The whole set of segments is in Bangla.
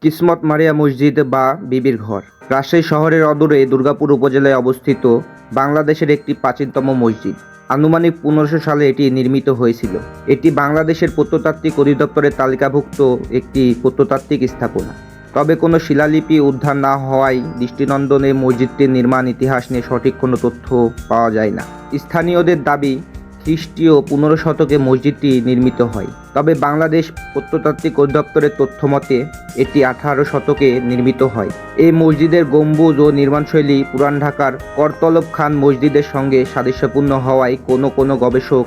কিসমত মারিয়া মসজিদ বা বিবির ঘর রাজশাহী শহরের অদূরে দুর্গাপুর উপজেলায় অবস্থিত বাংলাদেশের একটি প্রাচীনতম মসজিদ। আনুমানিক 1500 সালে এটি নির্মিত হয়েছিল। এটি বাংলাদেশের প্রত্নতাত্ত্বিক অধিদপ্তরের তালিকাভুক্ত একটি প্রত্নতাত্ত্বিক স্থাপনা। তবে কোনো শিলালিপি উদ্ধার না হওয়ায় দৃষ্টিনন্দনে মসজিদটির নির্মাণ ইতিহাস নিয়ে সঠিক কোনো তথ্য পাওয়া যায় না। স্থানীয়দের দাবি খ্রিস্টীয় 15 শতকে মসজিদটি নির্মিত হয়, তবে বাংলাদেশ প্রত্নতাত্ত্বিক অধিদপ্তরের তথ্য মতে এটি 18 শতকে নির্মিত হয়। এই মসজিদের গম্বুজ ও নির্মাণশৈলী পুরান ঢাকার করতলব খান মসজিদের সঙ্গে সাদৃশ্যপূর্ণ হওয়ায় কোনো গবেষক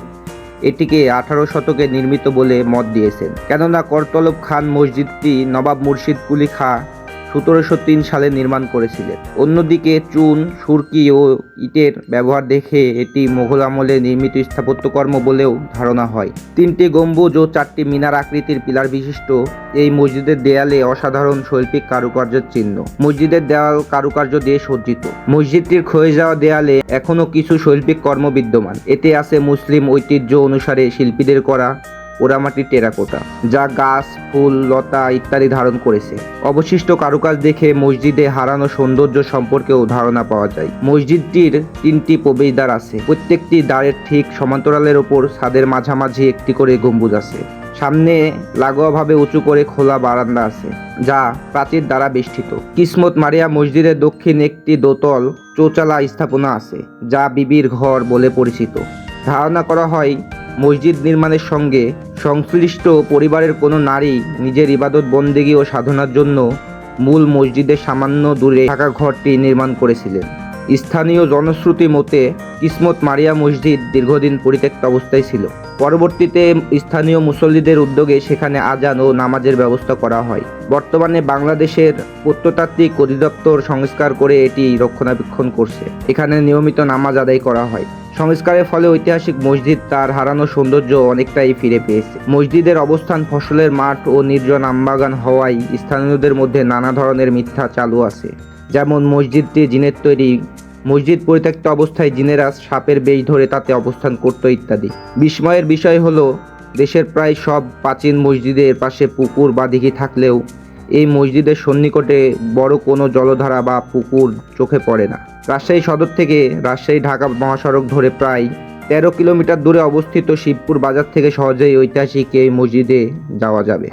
এটিকে 18 শতকে নির্মিত বলে মত দিয়েছেন, কেননা করতলব খান মসজিদটি নবাব মুর্শিদ কুলি খাঁ 1703 সালে নির্মাণ করেছিলেন। অন্যদিকে চুন, সুরকি ও ইটের ব্যবহার দেখে এটি মোগল আমলে নির্মিত স্থাপত্যকর্ম বলেও ধারণা হয়। 3টি গম্বুজ ও 4টি মিনার আকৃতির পিলার বিশিষ্ট এই মসজিদের দেয়ালে অসাধারণ শৈল্পিক কারুকার্যের চিহ্ন। মসজিদের দেয়াল কারুকার্য দিয়ে সজ্জিত। মসজিদটির ক্ষয়ে যাওয়া দেয়ালে এখনও কিছু শৈল্পিক কর্ম বিদ্যমান। এতে আছে মুসলিম ঐতিহ্য অনুসারে শিল্পীদের করা পোড়ামাটির টেরাকোটা, যা গাছ, ফুল, লতা ইত্যাদি ধারণ করেছে। অবশিষ্ট কারুকাজ দেখে মসজিদে হারানো সৌন্দর্য সম্পর্কেও ধারণা পাওয়া যায়। মসজিদটির 3টি প্রবেশদ্বার আছে। প্রত্যেকটি দ্বারের ঠিক সমান্তরালের ওপর ছাদের মাঝামাঝি একটি করে গম্বুজ আছে। সামনে লাগোয়াভাবে উঁচু করে খোলা বারান্দা আছে, যা প্রাচীর দ্বারা বেষ্টিত। কিসমত মারিয়া মসজিদের দক্ষিণে একটি দোতল চৌচালা স্থাপনা আছে, যা বিবির ঘর বলে পরিচিত। ধারণা করা হয় মসজিদ নির্মাণের সঙ্গে সংশ্লিষ্ট পরিবারের কোনো নারী নিজের ইবাদত বন্দেগী ও সাধনার জন্য মূল মসজিদের সামান্য দূরে থাকা ঘরটি নির্মাণ করেছিলেন। স্থানীয় জনশ্রুতি মতে কিসমত মারিয়া মসজিদ দীর্ঘদিন পরিত্যক্ত অবস্থায় ছিল। পরবর্তীতে স্থানীয় মুসল্লিদের উদ্যোগে সেখানে আজান ও নামাজের ব্যবস্থা করা হয়। বর্তমানে বাংলাদেশের প্রত্নতাত্ত্বিক অধিদপ্তর সংস্কার করে এটি রক্ষণাবেক্ষণ করছে। এখানে নিয়মিত নামাজ আদায় করা হয়। সংস্কারের ফলে ঐতিহাসিক মসজিদ তার হারানো সৌন্দর্য অনেকটাই ফিরে পেয়েছে। মসজিদের অবস্থান ফসলের মাঠ ও নির্জন আমবাগান হওয়ায় স্থানীয়দের মধ্যে নানা ধরনের মিথ্যা চালু আছে, যেমন মসজিদটি জিনের তৈরি, মসজিদ পরিত্যক্ত অবস্থায় জিনেরা সাপের বেশ ধরে তাতে অবস্থান করত ইত্যাদি। বিস্ময়ের বিষয় হলো দেশের প্রায় সব প্রাচীন মসজিদের পাশে পুকুর বা দিঘি থাকলেও এই মসজিদের সন্নিকটে বড় কোনো জলধারা বা পুকুর চোখে পড়ে না। রাজশাহী সদর থেকে রাজশাহী-ঢাকা মহাসড়ক ধরে প্রায় 13 কিলোমিটার দূরে অবস্থিত শিবপুর বাজার থেকে সহজেই ঐতিহাসিক এই মসজিদে যাওয়া যাবে।